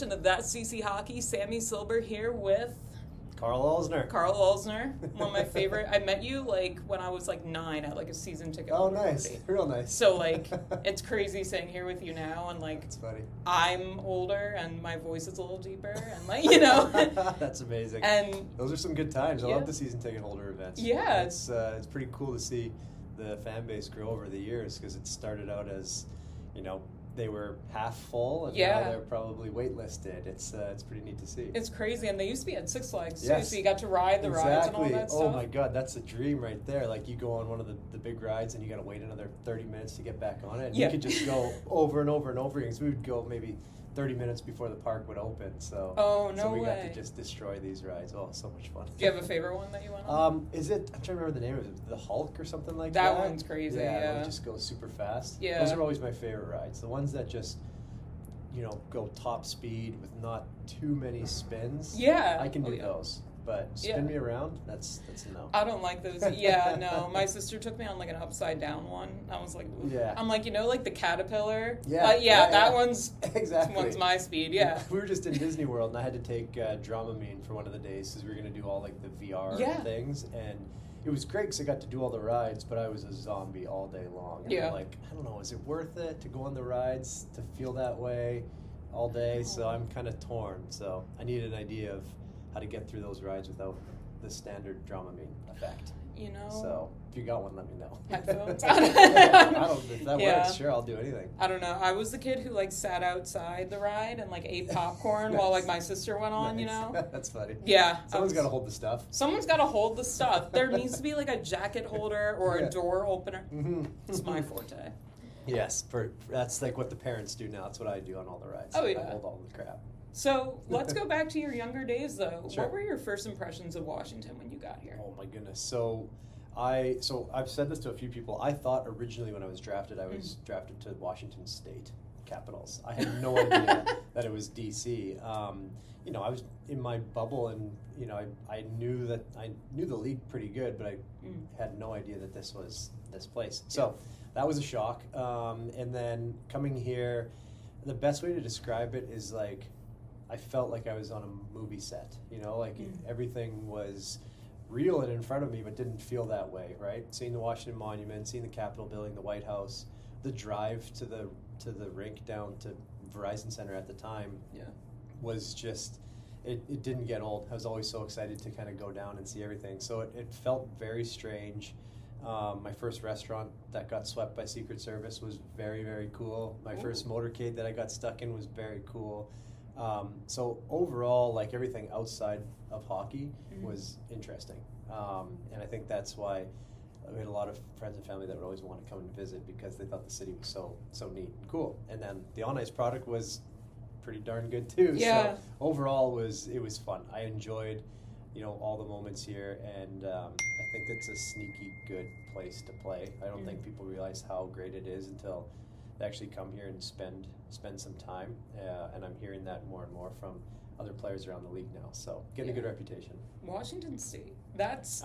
edition of That CC Hockey. Sammi Silber here with Karl Alzner. Karl Alzner, one of my favorite. I met you when I was 9 at a season ticket. Oh, nice. Party. Real nice. So it's crazy sitting here with you now, and That's funny. I'm older and my voice is a little deeper, and That's amazing. And those are some good times. I love the season ticket holder events. Yeah, it's pretty cool to see the fan base grow over the years, because it started out as, they were half full, and now they're probably waitlisted. It's pretty neat to see. It's crazy, and they used to be at Six Flags yes. too, so you got to ride the rides and all that stuff. Oh my God, that's a dream right there. You go on one of the big rides, and you got to wait another 30 minutes to get back on it. And you could just go over and over and over again. So we would go maybe 30 minutes before the park would open. So we got to just destroy these rides. Oh, so much fun. Do you have a favorite one that you went on? I'm trying to remember the name of it. The Hulk or something like that? That one's crazy. Yeah, it just goes super fast. Yeah. Those are always my favorite rides. The ones that just, go top speed with not too many spins. Yeah. I can do those. But spin me around, that's a no. I don't like those. Yeah, no. My sister took me on an upside down one. I was like, ooh. Yeah. I'm the caterpillar. Yeah. That one's exactly. One's my speed. Yeah. We were just in Disney World, and I had to take Dramamine for one of the days, because we were going to do all the VR things, and it was great because I got to do all the rides, but I was a zombie all day long. And I'm I don't know, is it worth it to go on the rides to feel that way all day? So I'm kind of torn. So I need an idea of how to get through those rides without the standard Dramamine effect. So if you got one, let me know. Headphones. If that works, sure, I'll do anything. I don't know. I was the kid who sat outside the ride and ate popcorn while my sister went on. Nice. That's funny. Yeah. Someone's got to hold the stuff. Someone's got to hold the stuff. There needs to be a jacket holder or a door opener. Mm-hmm. It's my forte. Yes, that's what the parents do now. That's what I do on all the rides. Oh, yeah. I hold all the crap. So let's go back to your younger days, though. Sure. What were your first impressions of Washington when you got here? Oh my goodness! So I've said this to a few people. I thought originally when I was drafted, I was drafted to Washington State Capitals. I had no idea that it was DC. I was in my bubble, and I knew the league pretty good, but I had no idea that this was this place. So that was a shock. And then coming here, the best way to describe it is I felt like I was on a movie set, everything was real and in front of me, but didn't feel that way, right? Seeing the Washington Monument, seeing the Capitol building, the White House, the drive to the rink down to Verizon Center at the time was just, it didn't get old. I was always so excited to kind of go down and see everything. So it felt very strange. My first restaurant that got swept by Secret Service was very, very cool. My first motorcade that I got stuck in was very cool. So overall, everything outside of hockey was interesting. And I think that's why we had a lot of friends and family that would always want to come and visit, because they thought the city was so neat and cool. And then the on-ice product was pretty darn good too. Yeah. So overall, it was fun. I enjoyed, all the moments here, and I think it's a sneaky good place to play. I don't think people realize how great it is until they actually come here and spend some time, and I'm hearing that more and more from other players around the league now. So getting a good reputation. Washington State.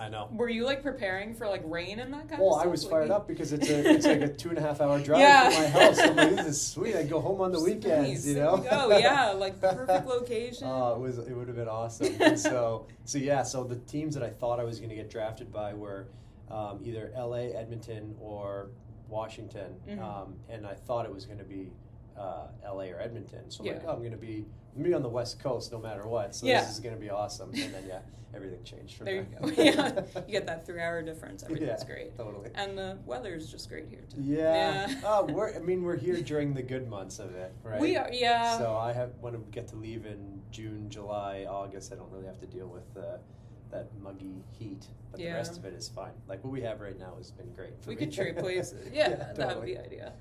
I know. Were you rain and that kind of stuff? Well, I was fired up because it's a 2.5 hour drive from my house. I'm this is sweet. I go home on the weekends, There we go. Yeah, perfect location. It would have been awesome. And so the teams that I thought I was going to get drafted by were either LA, Edmonton, or Washington, and I thought it was going to be LA or Edmonton. So I'm going to be on the West Coast no matter what. So this is going to be awesome. And then everything changed from there. There you go. Yeah, you get that 3-hour difference. Everything's great. Totally. And the weather is just great here too. Yeah. We're here during the good months of it, right? We are. Yeah. So when I get to leave in June, July, August, I don't really have to deal with that muggy heat, but the rest of it is fine. What we have right now has been great for me. We could trade places. Yeah, totally. that would be the idea.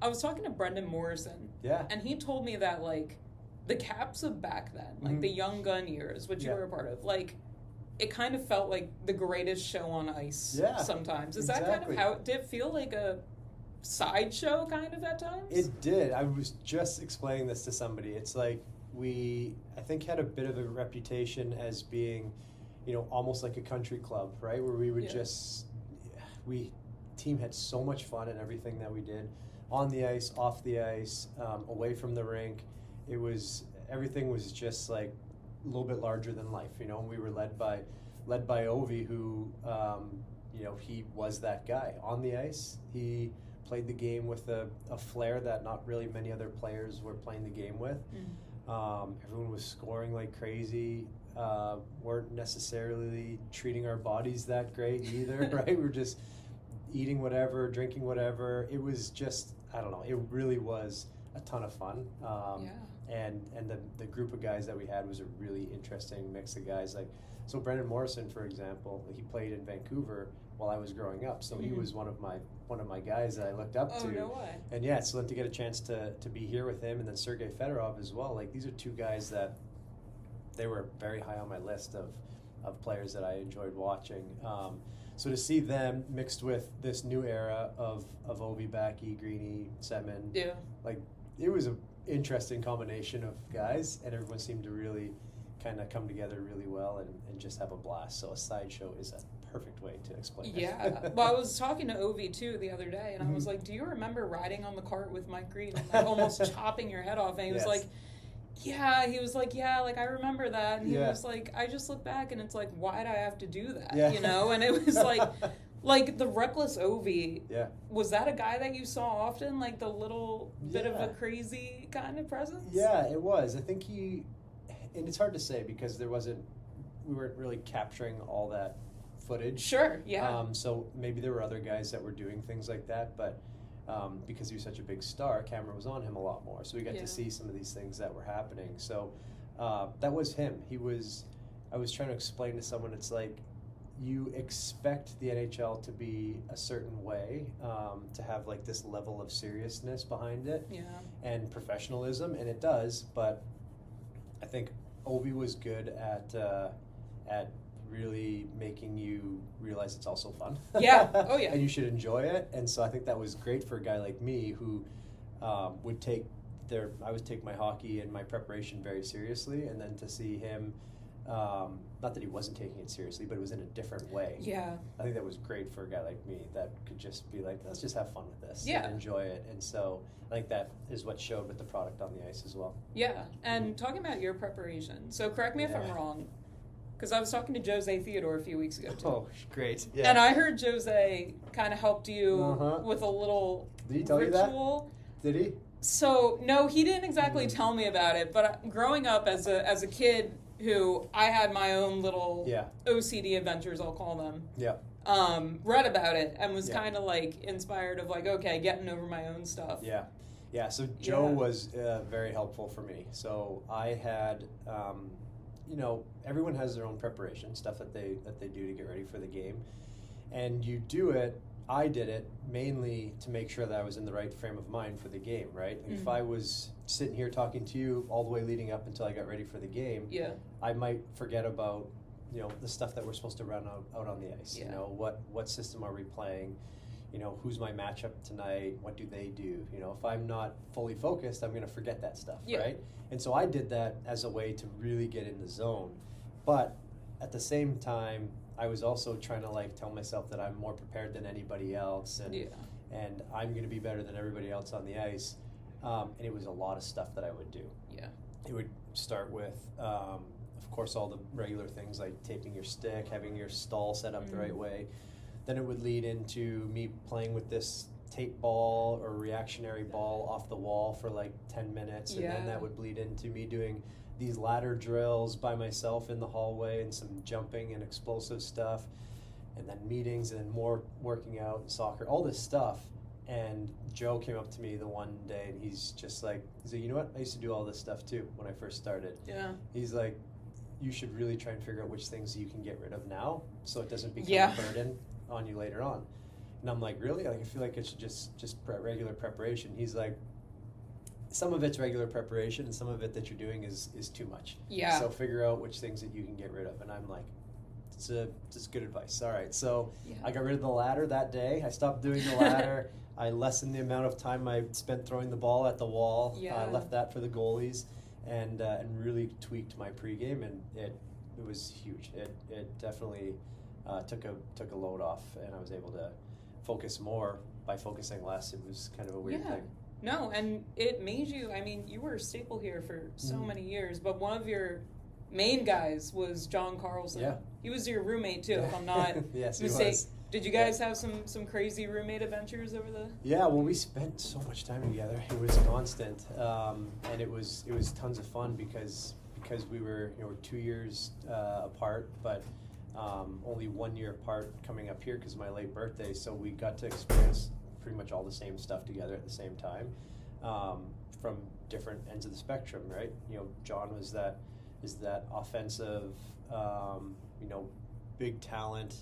I was talking to Brendan Morrison. Yeah. And he told me that the Caps of back then, the young gun years, which you were a part of, it kind of felt like the greatest show on ice sometimes. Is that kind of how did it feel, like a sideshow kind of at times? It did. I was just explaining this to somebody. It's we, I think, had a bit of a reputation as being, almost like a country club, right? Where we would team had so much fun in everything that we did, on the ice, off the ice, away from the rink. It was everything was just like a little bit larger than life, you know. And we were led by Ovi, who he was that guy on the ice. He played the game with a flair that not really many other players were playing the game with. Everyone was scoring like crazy. Weren't necessarily treating our bodies that great either, right? We were just eating whatever, drinking whatever. It was just, I don't know, it really was a ton of fun. And the group of guys that we had was a really interesting mix of guys. Like, so Brendan Morrison, for example, he played in Vancouver while I was growing up. So he was one of my guys that I looked up to. Oh, no way. And yeah, so then to get a chance to be here with him, and then Sergei Fedorov as well. Like, these are two guys that they were very high on my list of players that I enjoyed watching. So to see them mixed with this new era of Ovi, Backy, Greeny, Semin, like, it was an interesting combination of guys, and everyone seemed to really kind of come together really well and just have a blast. So a sideshow is a perfect way to explain it. Yeah. Well, I was talking to Ovi too the other day, and I was like, do you remember riding on the cart with Mike Green and like almost chopping your head off? And he was like, yeah. He was like, yeah, like I remember that. And he was like, I just look back and it's like, why'd I have to do that? You know? And it was like the reckless Ovi. Was that a guy that you saw often? Like the little bit of a crazy kind of presence? Yeah, it was. I think and it's hard to say because we weren't really capturing all that footage. Sure, yeah. So maybe there were other guys that were doing things like that, but because he was such a big star, camera was on him a lot more. So we got to see some of these things that were happening. So that was him. I was trying to explain to someone, it's like, you expect the NHL to be a certain way, to have like this level of seriousness behind it and professionalism, and it does, but I think Ovi was good at really making you realize it's also fun. Oh yeah. And you should enjoy it. And so I think that was great for a guy like me who I would take my hockey and my preparation very seriously, and then to see him, not that he wasn't taking it seriously, but it was in a different way. I think that was great for a guy like me that could just be like, let's just have fun with this and enjoy it. And so I think that is what showed with the product on the ice as well. And talking about your preparation, so correct me if I'm wrong, because I was talking to Jose Theodore a few weeks ago too. Oh, great. And I heard Jose kind of helped you with a little Did he tell ritual. You that? Did he? So, no, he didn't exactly tell me about it, but growing up as a kid who I had my own little OCD adventures, I'll call them. Read about it and was kind of like inspired of like, okay, getting over my own stuff. So Joe was very helpful for me. So I had, everyone has their own preparation, stuff that they do to get ready for the game. And you do it, I did it mainly to make sure that I was in the right frame of mind for the game, right? If I was sitting here talking to you all the way leading up until I got ready for the game, I might forget about, the stuff that we're supposed to run out on the ice. What system are we playing? Who's my matchup tonight? What do they do? If I'm not fully focused, I'm going to forget that stuff, right? And so I did that as a way to really get in the zone. But at the same time, I was also trying to like tell myself that I'm more prepared than anybody else, and I'm going to be better than everybody else on the ice. And it was a lot of stuff that I would do. It would start with, of course, all the regular things like taping your stick, having your stall set up the right way. Then it would lead into me playing with this tape ball or reactionary ball off the wall for like 10 minutes. And then that would bleed into me doing these ladder drills by myself in the hallway and some jumping and explosive stuff. And then meetings and then more working out and soccer, all this stuff. And Joe came up to me the one day and he's like, you know what? I used to do all this stuff too when I first started. He's like, you should really try and figure out which things you can get rid of now so it doesn't become a burden on you later on. And I'm like, really? Like, I feel like it should just regular preparation. He's like, some of it's regular preparation and some of it that you're doing is too much. So figure out which things that you can get rid of. And I'm like, it's good advice. All right. So I got rid of the ladder that day. I stopped doing the ladder. I lessened the amount of time I spent throwing the ball at the wall. I left that for the goalies and really tweaked my pregame, and it was huge. It definitely took a load off, and I was able to focus more by focusing less. It was kind of a weird thing. No, and it made you, I mean, you were a staple here for so many years, but one of your main guys was John Carlson. Yeah. He was your roommate, too, if I'm not yes, mistaken. He was. Did you guys have some crazy roommate adventures over the... Yeah, well, we spent so much time together. It was constant, and it was tons of fun because we were 2 years apart, but only 1 year apart coming up here because of my late birthday. So we got to experience pretty much all the same stuff together at the same time, from different ends of the spectrum, right? John is that offensive, big talent.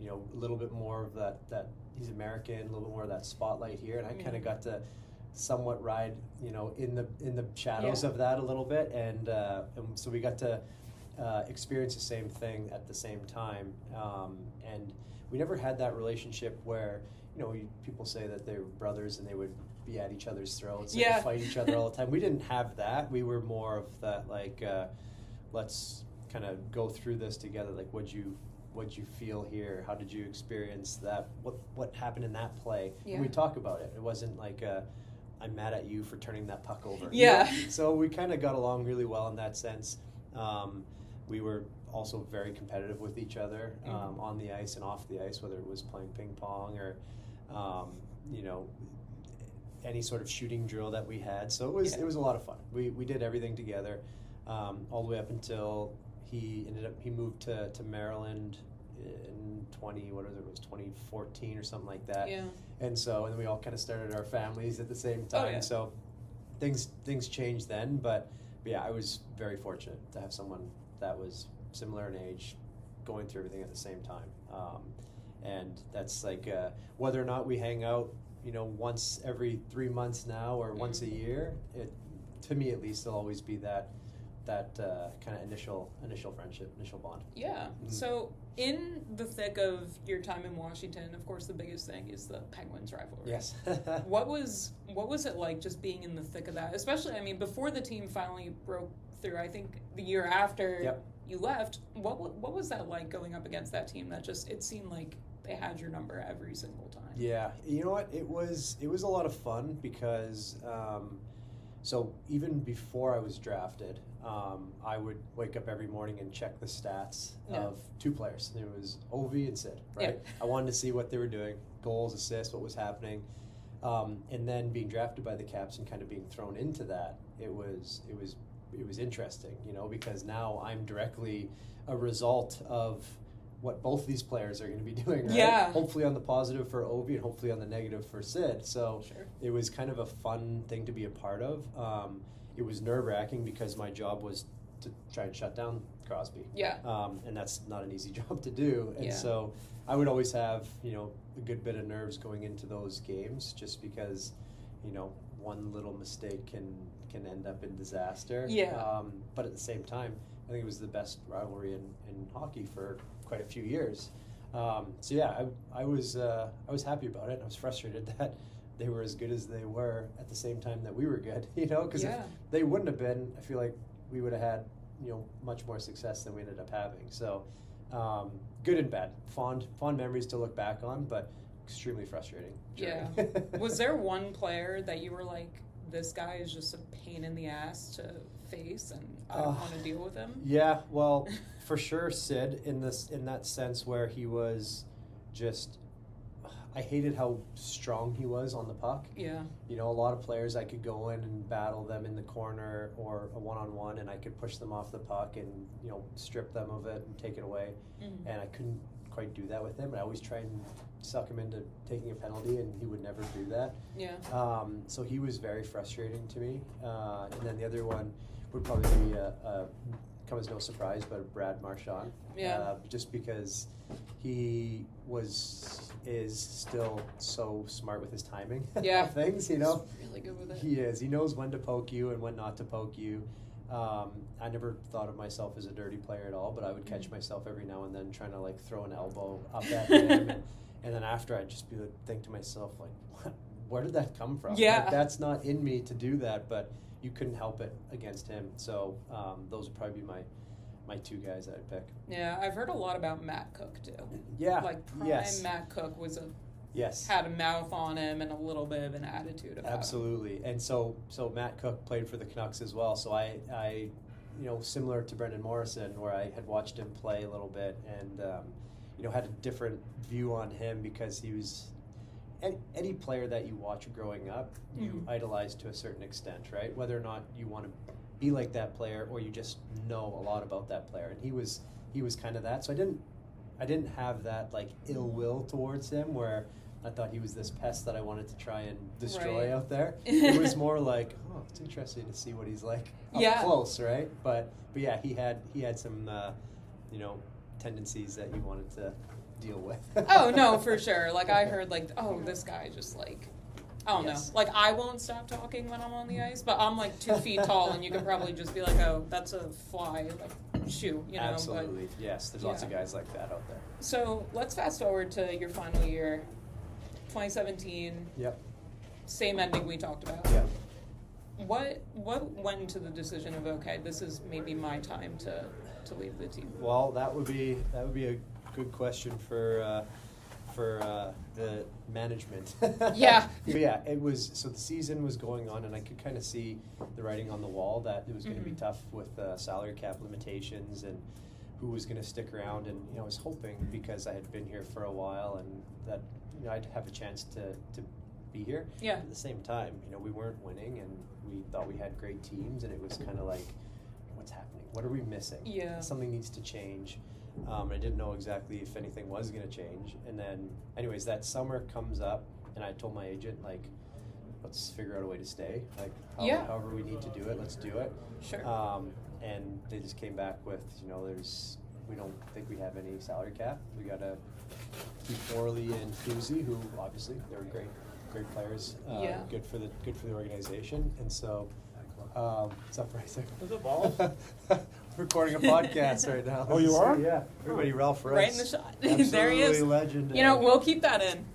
A little bit more of that he's American, a little bit more of that spotlight here, and I kind of got to somewhat ride, in the shadows of that a little bit, and so we got to experience the same thing at the same time, and we never had that relationship where, people say that they were brothers and they would be at each other's throats and fight each other all the time. We didn't have that. We were more of that, like, let's kind of go through this together. Like, what'd you feel here? How did you experience that? What happened in that play? Yeah. And we talk about it. It wasn't like, I'm mad at you for turning that puck over. Yeah. So we kind of got along really well in that sense. We were also very competitive with each other, on the ice and off the ice, whether it was playing ping pong or, any sort of shooting drill that we had. So it was a lot of fun. We did everything together, all the way up until he moved to Maryland in 2014 or something like that. Yeah. And then we all kind of started our families at the same time. Oh, yeah. So things changed then, but yeah, I was very fortunate to have someone that was similar in age, going through everything at the same time. And that's like, whether or not we hang out, once every 3 months now or once a year, to me at least, there'll always be that kind of initial friendship, initial bond. Yeah. Mm-hmm. So in the thick of your time in Washington, of course, the biggest thing is the Penguins rivalry. Yes. What was it like just being in the thick of that? Especially, I mean, before the team finally broke through, I think the year after you left, what was that like going up against that team that just, it seemed like they had your number every single time? Yeah. You know what? It was a lot of fun because so even before I was drafted, I would wake up every morning and check the stats of two players. There was Ovi and Sid, right? Yeah. I wanted to see what they were doing, goals, assists, what was happening. And then being drafted by the Caps and kind of being thrown into that, it was interesting, because now I'm directly a result of what both these players are going to be doing, right? Yeah. Hopefully on the positive for Ovi and hopefully on the negative for Sid. So It was kind of a fun thing to be a part of. It was nerve-wracking because my job was to try and shut down Crosby. Yeah. And that's not an easy job to do. And so I would always have, a good bit of nerves going into those games just because, one little mistake can end up in disaster. Yeah. But at the same time, I think it was the best rivalry in hockey for quite a few years. I was happy about it. I was frustrated that they were as good as they were at the same time that we were good, because if they wouldn't have been, I feel like we would have had, much more success than we ended up having. So, good and bad, fond memories to look back on, but extremely frustrating. Yeah. Was there one player that you were like, this guy is just a pain in the ass to face and I don't want to deal with him? Yeah, well, for sure Sid in that sense where he was just, I hated how strong he was on the puck. Yeah. A lot of players I could go in and battle them in the corner or a one-on-one and I could push them off the puck and, strip them of it and take it away. Mm-hmm. And I couldn't quite do that with him. I always tried and suck him into taking a penalty and he would never do that. Yeah. So he was very frustrating to me. And then the other one would probably be come as no surprise, but Brad Marchand. Yeah. Just because he is still so smart with his timing of things, He's really good with it. He is. He knows when to poke you and when not to poke you. I never thought of myself as a dirty player at all, but I would catch myself every now and then trying to throw an elbow up at him, and then after I'd just think to myself where did that come from? Yeah, that's not in me to do that, but you couldn't help it against him. So those would probably be my two guys I'd pick. Yeah, I've heard a lot about Matt Cook too. Yeah, prime Matt Cook was a Yes. had a mouth on him and a little bit of an attitude about Absolutely. And so Matt Cook played for the Canucks as well. So I similar to Brendan Morrison, where I had watched him play a little bit and, had a different view on him because he was any player that you watch growing up, you idolize to a certain extent, right? Whether or not you want to be like that player or you just know a lot about that player. And he was kind of that. So I didn't have that like ill will towards him where I thought he was this pest that I wanted to try and destroy out there. It was more like, oh, it's interesting to see what he's like up close, right? But yeah, he had some tendencies that you wanted to deal with. Oh no, for sure. Like I heard like, oh, this guy just like, I don't know. Like I won't stop talking when I'm on the ice, but I'm like 2 feet tall, and you could probably just be like, oh, that's a fly, like shoo, Absolutely, but, yes. There's lots of guys like that out there. So let's fast forward to your final year, 2017. Yep. Same ending we talked about. Yeah. What went into the decision of, okay, this is maybe my time to leave the team? Well, that would be a good question for the management. Yeah. Yeah, it was, so the season was going on and I could kind of see the writing on the wall that it was going to be tough with salary cap limitations and who was going to stick around. And, I was hoping because I had been here for a while and that, I'd have a chance to be here. Yeah. At the same time, we weren't winning and we thought we had great teams and it was kind of like, what's happening? What are we missing? Yeah. Something needs to change. I didn't know exactly if anything was going to change. And then, anyways, that summer comes up, and I told my agent, like, let's figure out a way to stay. Like, however we need to do it, let's do it. Sure. And they just came back with, we don't think we have any salary cap. We got to keep Orly and Fusi, who obviously they were great players. Good for the organization. And so, what's up, Bryce? What's up, Balls? Recording a podcast right now. Oh, you are? Yeah. Everybody, Ralph Rice. Right in the shot. There he is. Legendary. We'll keep that in.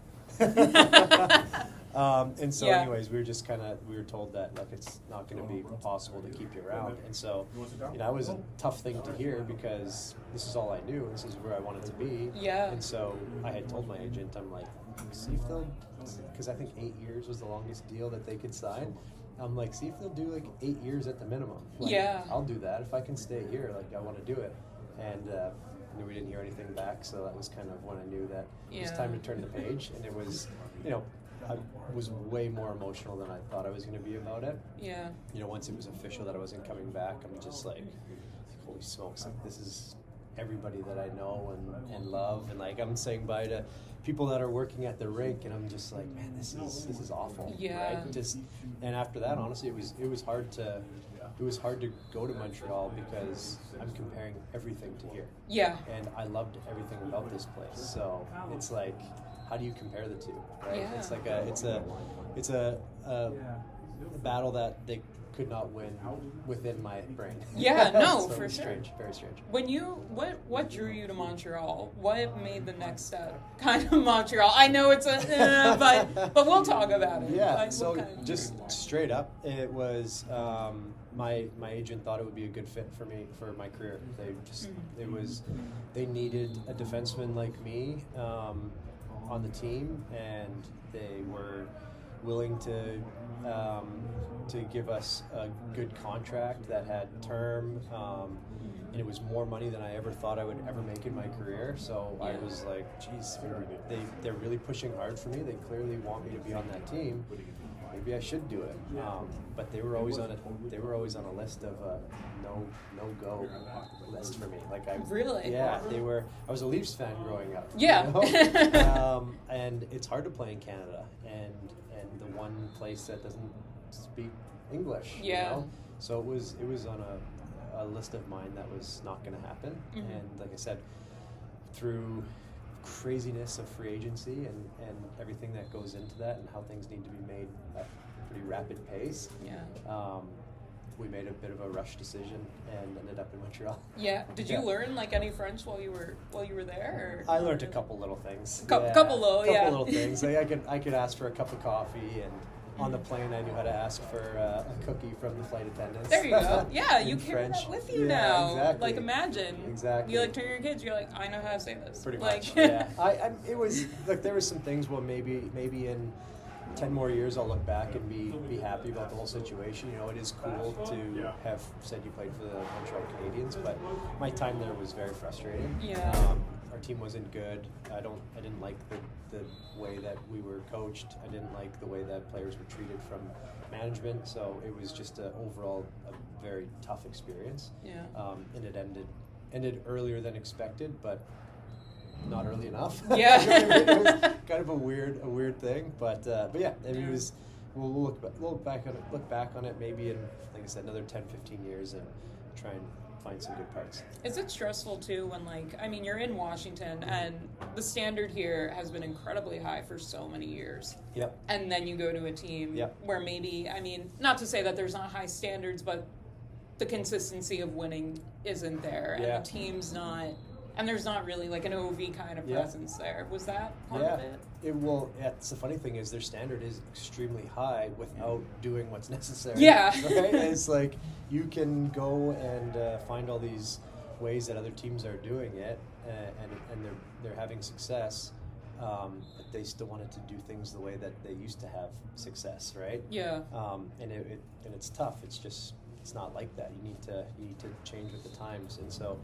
And so, anyways, we were told that like it's not going to be possible to keep you around, and so, that was a tough thing to hear because this is all I knew. This is where I wanted to be. Yeah. And so I had told my agent, I'm like, see if they'll, because I think 8 years was the longest deal that they could sign. I'm like, see if they'll do like 8 years at the minimum. Like, I'll do that if I can stay here. Like, I want to do it. And we didn't hear anything back, so that was kind of when I knew that it was time to turn the page. And it was, I was way more emotional than I thought I was going to be about it. Yeah. Once it was official that I wasn't coming back, I'm just like, holy smokes! Like, this is everybody that I know and love, and like I'm saying bye to people that are working at the rink, and I'm just like, man, this is awful. Yeah. Right? And after that, honestly, it was hard to go to Montreal because I'm comparing everything to here. Yeah. And I loved everything about this place. So it's like, how do you compare the two? Right? Yeah. It's like it's a battle that they could not win within my brain. Yeah, no, so for sure. Strange, very strange. When what drew you to Montreal? What made the next step kind of Montreal? I know it's but we'll talk about it. Yeah, so just straight up, it was my agent thought it would be a good fit for me for my career. They needed a defenseman like me on the team, and they were willing to give us a good contract that had term, and it was more money than I ever thought I would ever make in my career. So I was like, geez, they're really pushing hard for me. They clearly want me to be on that team. Maybe I should do it. But they were always on a list of no-go list for me. Like really? Yeah, I was a Leafs fan growing up. Yeah. And it's hard to play in Canada, and the one place that doesn't speak English. Yeah. So it was on a list of mine that was not going to happen. Mm-hmm. And like I said, through craziness of free agency and everything that goes into that and how things need to be made at a pretty rapid pace. Yeah. We made a bit of a rush decision and ended up in Montreal. Yeah. Did you learn like any French while you were there? Or? I learned a couple little things. Couple little things. Like I could ask for a cup of coffee and on the plane, I knew how to ask for a cookie from the flight attendants. There you go. Yeah, you carry French. that with you now. Exactly. Like, imagine. Exactly. You, like, turn your kids, you're like, I know how to say this. Pretty like, much, yeah. It was, like, there was some things where maybe in 10 more years I'll look back and be happy about the whole situation. You know, it is cool to have said you played for the Montreal Canadiens, but my time there was very frustrating. Yeah. Our team wasn't good. I didn't like the way that we were coached. I didn't like the way that players were treated from management. So it was just overall a very tough experience. Yeah. And it ended earlier than expected, but not early enough. Yeah. It was kind of a weird thing, but yeah, I mean, it was. We'll look back on it maybe in, like I said, another 10, 15 years and try and find some good parts. Is it stressful too when, like, I mean, you're in Washington and the standard here has been incredibly high for so many years. Yep. And then you go to a team where maybe, I mean, not to say that there's not high standards, but the consistency of winning isn't there, and the team's not, and there's not really like an OV kind of presence there. Was that part of it? It's the funny thing is their standard is extremely high without doing what's necessary. Yeah. Right? It's like you can go and find all these ways that other teams are doing it, and they're having success, but they still wanted to do things the way that they used to have success, right? Yeah. And it's tough. It's not like that. You need to change with the times, and so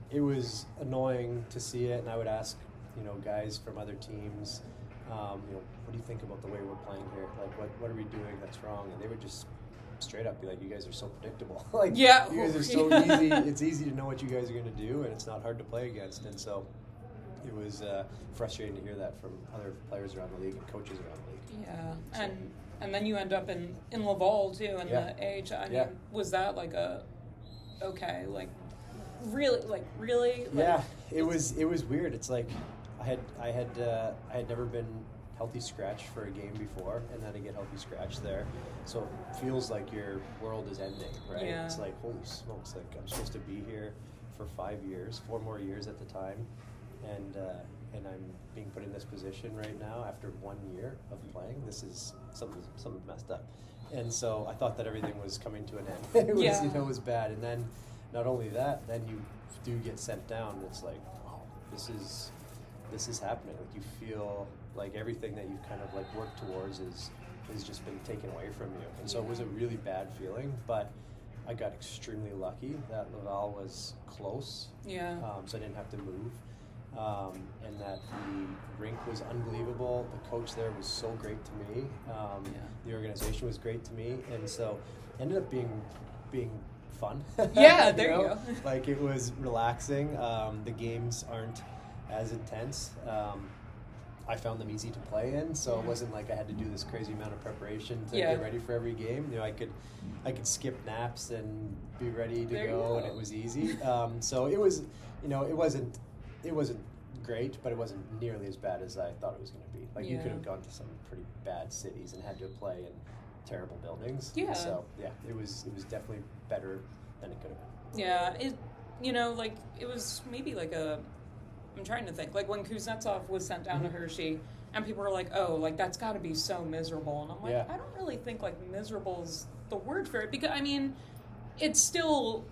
it was annoying to see it, and I would ask, guys from other teams, what do you think about the way we're playing here? Like, what are we doing that's wrong? And they would just straight up be like, you guys are so predictable. Like, you guys are so easy. It's easy to know what you guys are going to do, and it's not hard to play against. And so it was frustrating to hear that from other players around the league and coaches around the league. Yeah, so. And then you end up in Laval too, in the AHL. I mean, was that like really? Yeah, it was weird. It's like I had never been healthy scratched for a game before, and then I get healthy scratched there, so it feels like your world is ending, right? Yeah. It's like, holy smokes, like I'm supposed to be here for 4 more years at the time, and I'm being put in this position right now after 1 year of playing. This is something messed up, and so I thought that everything was coming to an end. It was it was bad, and then not only that, then you do get sent down. And it's like, oh, this is happening. Like, you feel like everything that you've kind of like worked towards has just been taken away from you, and so it was a really bad feeling. But I got extremely lucky that Laval was close, so I didn't have to move. And that the rink was unbelievable. The coach there was so great to me. The organization was great to me, and so ended up being fun. Yeah, there you go. Like, it was relaxing. The games aren't as intense. I found them easy to play in, so it wasn't like I had to do this crazy amount of preparation to get ready for every game. I could skip naps and be ready to go, and it was easy. So it was, it wasn't great, but it wasn't nearly as bad as I thought it was going to be. Like, you could have gone to some pretty bad cities and had to play in terrible buildings. Yeah. So it was definitely better than it could have been. Yeah, it was maybe like I'm trying to think, like when Kuznetsov was sent down to Hershey, and people were like, oh, like that's got to be so miserable, and I'm like, I don't really think like miserable is the word for it, because I mean, it still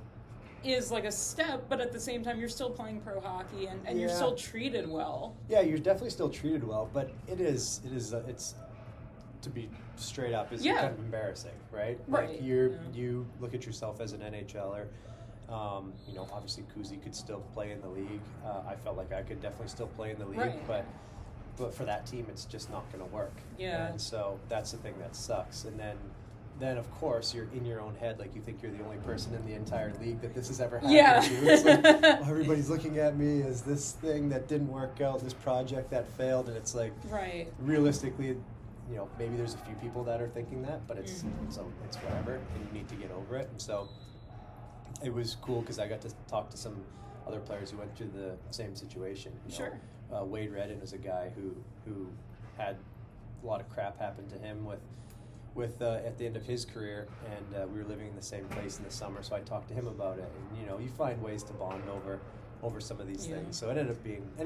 is like a step, but at the same time, you're still playing pro hockey, and you're still treated well. Yeah, you're definitely still treated well, but it's to be straight up is kind of embarrassing, right? Right. Like, you look at yourself as an NHLer. Obviously Kuzi could still play in the league. I felt like I could definitely still play in the league, but for that team, it's just not going to work. Yeah. And so that's the thing that sucks. And then of course you're in your own head, like you think you're the only person in the entire league that this has ever happened to. It's like, everybody's looking at me as this thing that didn't work out, this project that failed, and it's like, realistically, maybe there's a few people that are thinking that, but it's whatever, and you need to get over it. And so it was cool because I got to talk to some other players who went through the same situation. Wade Redden is a guy who had a lot of crap happen to him with at the end of his career, and we were living in the same place in the summer, so I talked to him about it. And you find ways to bond over some of these things. So it ended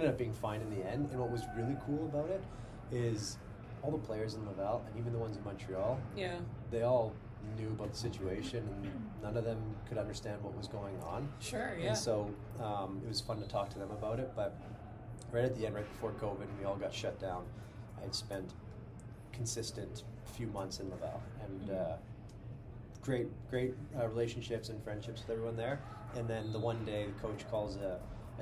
up being fine in the end. And what was really cool about it is all the players in Laval, and even the ones in Montreal, they all knew about the situation, and none of them could understand what was going on. Sure, yeah. And so it was fun to talk to them about it, but right at the end, right before COVID, we all got shut down. I had spent consistent few months in Laval, and great relationships and friendships with everyone there. And then the one day, the coach calls a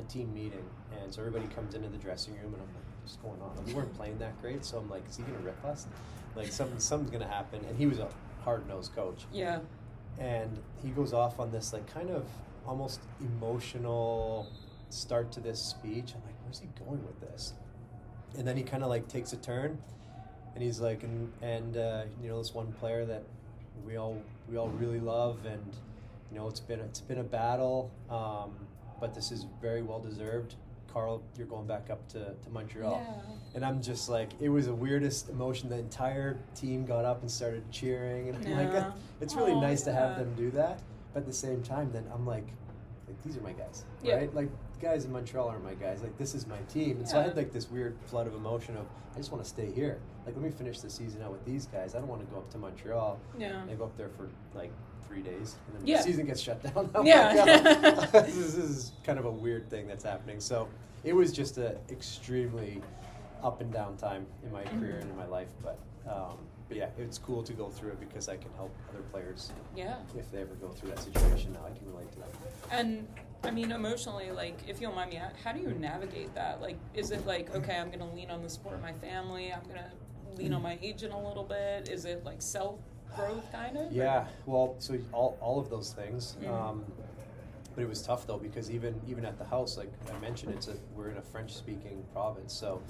team meeting, and so everybody comes into the dressing room, and I'm like, what's going on? Like, we weren't playing that great, so I'm like, is he going to rip us? Like, something's going to happen. And he was a hard-nosed coach. Yeah. And he goes off on this, like, kind of almost emotional start to this speech. I'm like, where's he going with this? And then he kind of, like, takes a turn, and he's like, and you know, this one player that we all really love, and you know, it's been a battle, but this is very well deserved. Karl, you're going back up to Montreal. Yeah. And I'm just like, it was the weirdest emotion. The entire team got up and started cheering, and I'm like, it's really nice to have them do that. But at the same time, then I'm like these are my guys, right? Like, guys in Montreal aren't my guys. Like, this is my team. And so I had like this weird flood of emotion of, I just want to stay here. Like, let me finish the season out with these guys. I don't want to go up to Montreal. Yeah. And go up there for like 3 days, and then the season gets shut down. This is kind of a weird thing that's happening. So it was just a extremely up and down time in my career and in my life. But yeah, it's cool to go through it because I can help other players. Yeah. If they ever go through that situation, now I can relate to them. And I mean, emotionally, like, if you don't mind me, how do you navigate that? Like, is it like, okay, I'm going to lean on the support of my family, I'm going to lean on my agent a little bit? Is it like self-growth kind of? Yeah, well, so all of those things. But it was tough though, because even at the house, like I mentioned, we're in a French-speaking province, so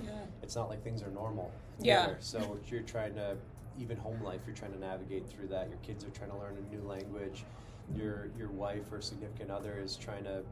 it's not like things are normal. Together. So you're trying to, even home life, you're trying to navigate through that. Your kids are trying to learn a new language. Your wife or significant other is trying to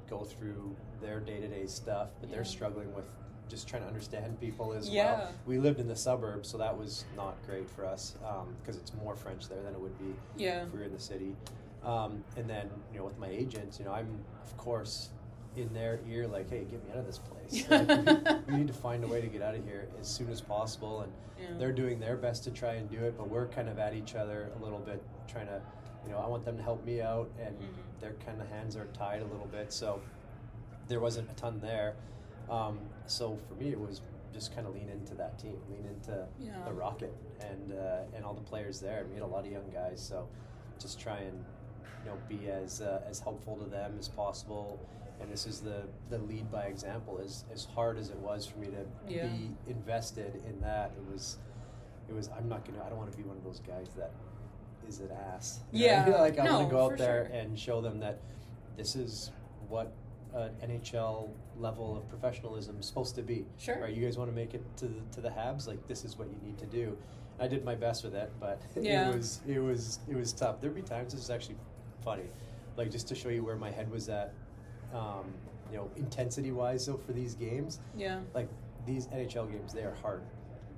go through their day-to-day stuff, but they're struggling with just trying to understand people as well. We lived in the suburbs, so that was not great for us because it's more French there than it would be if we were in the city. And then, you know, with my agent, you know, I'm, of course, in their ear, like, hey, get me out of this place. Like, we need to find a way to get out of here as soon as possible. And they're doing their best to try and do it, but we're kind of at each other a little bit, trying to, you know, I want them to help me out, and their kind of hands are tied a little bit. So there wasn't a ton there. So for me, it was just kind of lean into that team, lean into the Rocket and all the players there. We had a lot of young guys, so just try and, you know, be as helpful to them as possible. And this is the lead by example. As hard as it was for me to be invested in that, it was I don't want to be one of those guys that is an ass. Like, I want to go out there and show them that this is what an NHL level of professionalism is supposed to be. Sure. Right? You guys want to make it to the Habs? Like, this is what you need to do. I did my best with it, but it was tough. There'd be times, this is actually funny, like, just to show you where my head was at, you know, intensity wise. So for these games, like these NHL games, they are hard,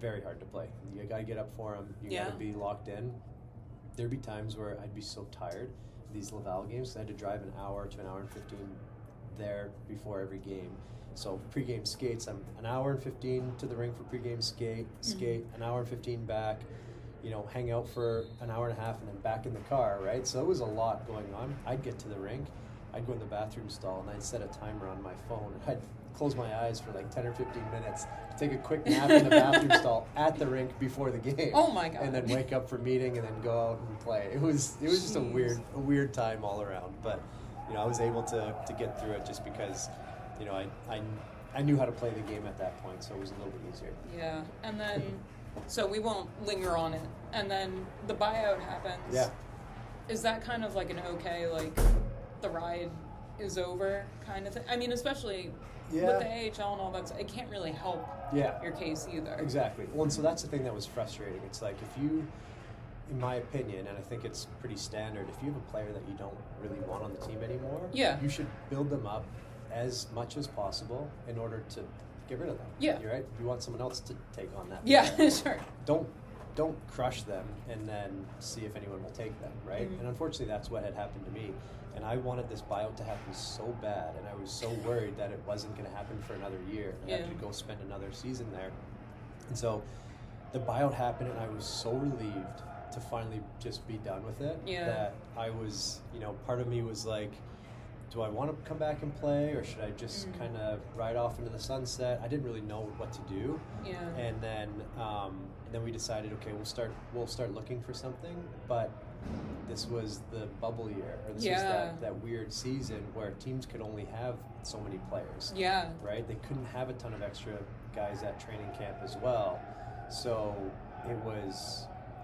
very hard to play. You gotta get up for them. You gotta be locked in. There'd be times where I'd be so tired. These Laval games, 'cause I had to drive an hour to an hour and 15 there before every game. So pregame skates, I'm an hour and 15 to the rink for pregame skate, an hour and 15 back, you know, hang out for an hour and a half, and then back in the car, right? So it was a lot going on. I'd get to the rink, I'd go in the bathroom stall, and I'd set a timer on my phone, and I'd close my eyes for like 10 or 15 minutes, take a quick nap in the bathroom stall at the rink before the game. Oh my God. And then wake up for meeting and then go out and play. It was just a weird time all around. But, you know, I was able to get through it just because, you know, I knew how to play the game at that point, so it was a little bit easier. Yeah. And then, so we won't linger on it. And then the buyout happens. Yeah. Is that kind of like an okay, like, the ride is over kind of thing? I mean, especially with the AHL and all that, it can't really help your case either. Exactly. Well, and so that's the thing that was frustrating. It's like, if you, in my opinion, and I think it's pretty standard, if you have a player that you don't really want on the team anymore, you should build them up as much as possible in order to get rid of them. Yeah. You're right? You want someone else to take on that. Yeah, sure. Don't crush them and then see if anyone will take them, right? And unfortunately, that's what had happened to me. And I wanted this buyout to happen so bad, and I was so worried that it wasn't going to happen for another year. I had to go spend another season there. And so the buyout happened, and I was so relieved to finally just be done with it. Yeah. That I was, part of me was like, do I want to come back and play, or should I just kind of ride off into the sunset? I didn't really know what to do. Yeah. And then we decided, okay, we'll start looking for something. But this was the bubble year, or this was that weird season where teams could only have so many players. Yeah. Right? They couldn't have a ton of extra guys at training camp as well. So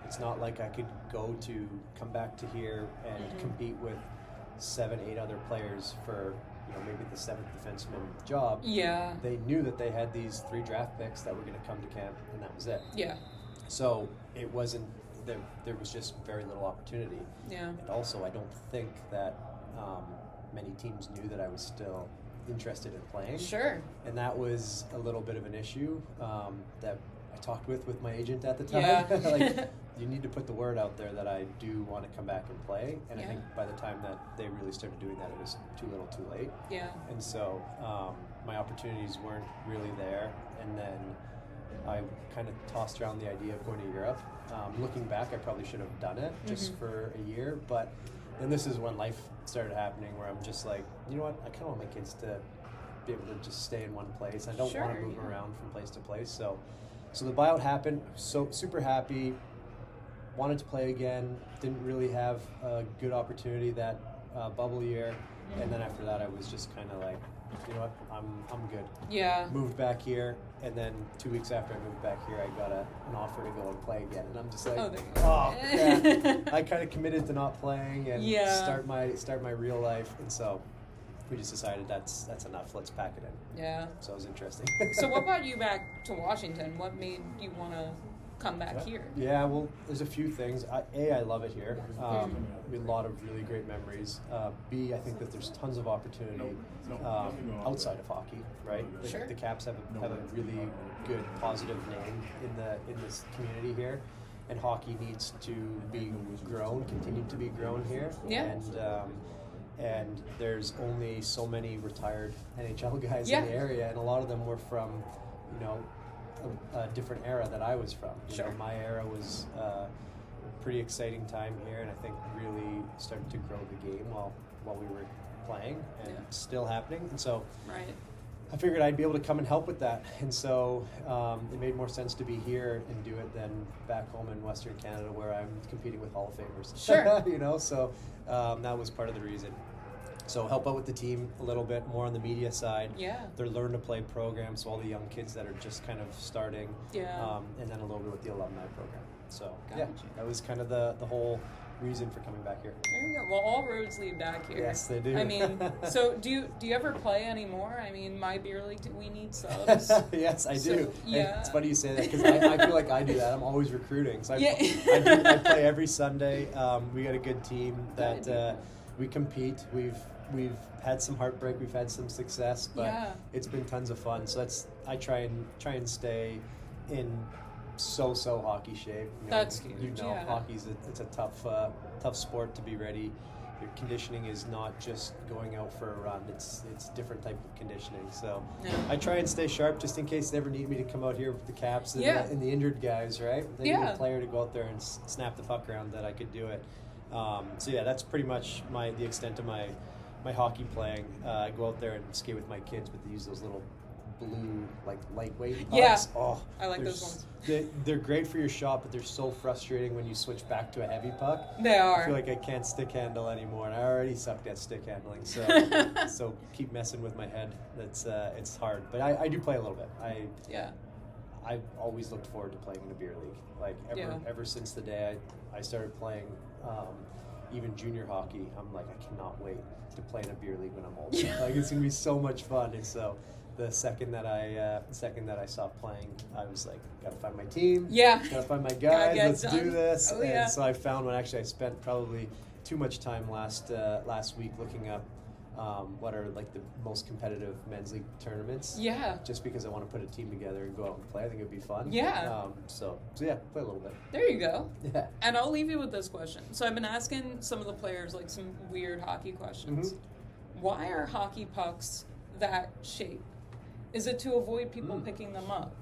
it's not like I could come back to here and compete with 7-8 other players for maybe the 7th defenseman job. Yeah. They knew that they had these 3 draft picks that were going to come to camp, and that was it. Yeah. So it wasn't there was just very little opportunity. Yeah. And also, I don't think that many teams knew that I was still interested in playing. Sure. And that was a little bit of an issue that I talked with my agent at the time. Yeah. Like, you need to put the word out there that I do want to come back and play. And I think by the time that they really started doing that, it was too little too late. Yeah. And so my opportunities weren't really there. And then I kind of tossed around the idea of going to Europe. Looking back, I probably should have done it just for a year. But then this is when life started happening, where I'm just like, you know what? I kind of want my kids to be able to just stay in one place. I don't want to move around from place to place. So the buyout happened. So super happy. Wanted to play again. Didn't really have a good opportunity that bubble year. And then after that, I was just kind of like, you know what? I'm good. Yeah. Moved back here, and then 2 weeks after I moved back here, I got an offer to go and play again. And I'm just like, yeah. I kind of committed to not playing and start my real life. And so we just decided that's enough. Let's pack it in. Yeah. So it was interesting. So what brought you back to Washington? What made you want to come back here? Yeah, well, there's a few things. I love it here. A lot of really great memories. B, I think that there's tons of opportunity outside of hockey, right? The Caps have a really good, positive name in this community here, and hockey needs to be grown, continue to be grown here. Yeah. And there's only so many retired NHL guys in the area, and a lot of them were from, a different era that I was from. My era was a pretty exciting time here, and I think really started to grow the game while we were playing, and still happening. And so I figured I'd be able to come and help with that. And so it made more sense to be here and do it than back home in Western Canada, where I'm competing with Hall of Famers. Sure. So that was part of the reason. So help out with the team a little bit more on the media side. Yeah. Their Learn to Play program, so all the young kids that are just kind of starting. Yeah. And then a little bit with the alumni program. So Gotcha. That was kind of the whole reason for coming back here. There you go. Well, all roads lead back here. Yes, they do. I mean, so do you ever play anymore? I mean, my beer league, we need subs. Yes, I do. So, yeah. It's funny you say that, because I feel like I do that. I'm always recruiting. So I play every Sunday. We got a good team that we compete. We've had some heartbreak. We've had some success, but it's been tons of fun. So I try and stay in so hockey shape. That's huge. Hockey's it's a tough sport to be ready. Your conditioning is not just going out for a run. It's different type of conditioning. So I try and stay sharp just in case they ever need me to come out here with the Caps and the injured guys. Right? They need a player to go out there and snap the puck around. That I could do it. So that's pretty much the extent of my hockey playing. I go out there and skate with my kids, but they use those little blue, lightweight pucks. Yeah. Oh, I like those ones. They're great for your shot, but they're so frustrating when you switch back to a heavy puck. They are. I feel like I can't stick handle anymore, and I already sucked at stick handling. So so keep messing with my head. It's hard, but I do play a little bit. I've always looked forward to playing in a beer league. Ever since the day I started playing even junior hockey, I'm like, I cannot wait to play in a beer league when I'm older. It's gonna be so much fun. And so the second that I stopped playing, I was like, gotta find my team. Yeah. Gotta find my guys. Let's do this. And so I found one. Actually, I spent probably too much time last week looking up what are the most competitive men's league tournaments. Yeah. Just because I want to put a team together and go out and play. I think it'd be fun. Yeah. So play a little bit. There you go. Yeah. And I'll leave you with this question. So I've been asking some of the players some weird hockey questions. Mm-hmm. Why are hockey pucks that shape? Is it to avoid people picking them up?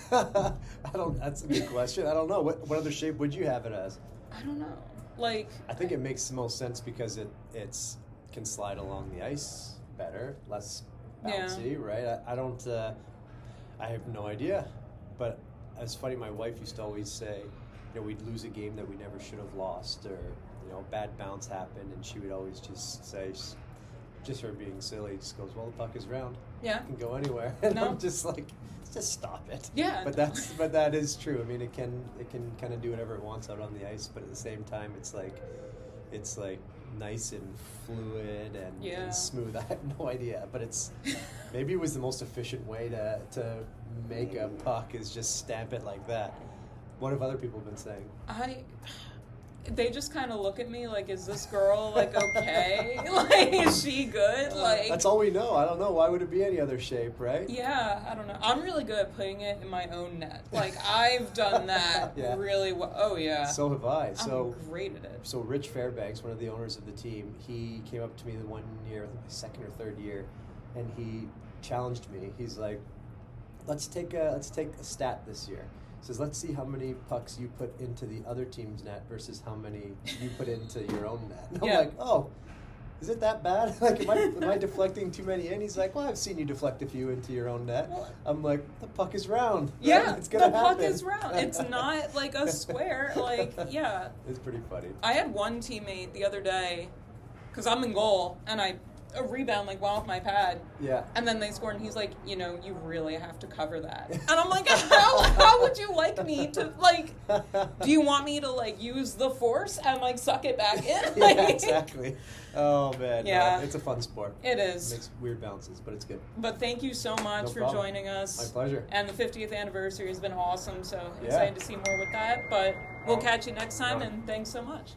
That's a good question. I don't know. What other shape would you have it as? I don't know. Like, I think it makes the most sense because it's can slide along the ice better, less bouncy, right? I don't. I have no idea. But it's funny. My wife used to always say, we'd lose a game that we never should have lost, or bad bounce happened, and she would always just say, just her being silly, just goes, "Well, the puck is round. Yeah, it can go anywhere." And I'm just like, just stop it. Yeah. But that is true. I mean, it can kind of do whatever it wants out on the ice, but at the same time, it's like nice and fluid and smooth. I have no idea, but maybe it was the most efficient way to make a puck is just stamp it like that. What have other people been saying? They just kind of look at me like, is this girl, like, okay? Like, is she good? Like, that's all we know. I don't know. Why would it be any other shape, right? Yeah, I don't know. I'm really good at putting it in my own net. Like, I've done that really well. Oh, yeah. So have I. I'm great at it. So Rich Fairbanks, one of the owners of the team, he came up to me the one year, I think the second or third year, and he challenged me. He's like, let's take a stat this year. Says, let's see how many pucks you put into the other team's net versus how many you put into your own net. And I'm like, oh, is it that bad? Like, am I deflecting too many in? He's like, well, I've seen you deflect a few into your own net. I'm like, the puck is round. Yeah, it's gonna happen. Puck is round. It's not like a square. Like, yeah. It's pretty funny. I had one teammate the other day, because I'm in goal, and a rebound like went off my pad. Yeah. And then they scored, and he's like, you really have to cover that. And I'm like, how would you like me to, like, do you want me to, like, use the force and, like, suck it back in? Like, yeah, exactly. Oh, man. Yeah. No, it's a fun sport. It is. It makes weird bounces, but it's good. But thank you so much for joining us. My pleasure. And the 50th anniversary has been awesome, so excited to see more with that. But we'll catch you next time, and thanks so much.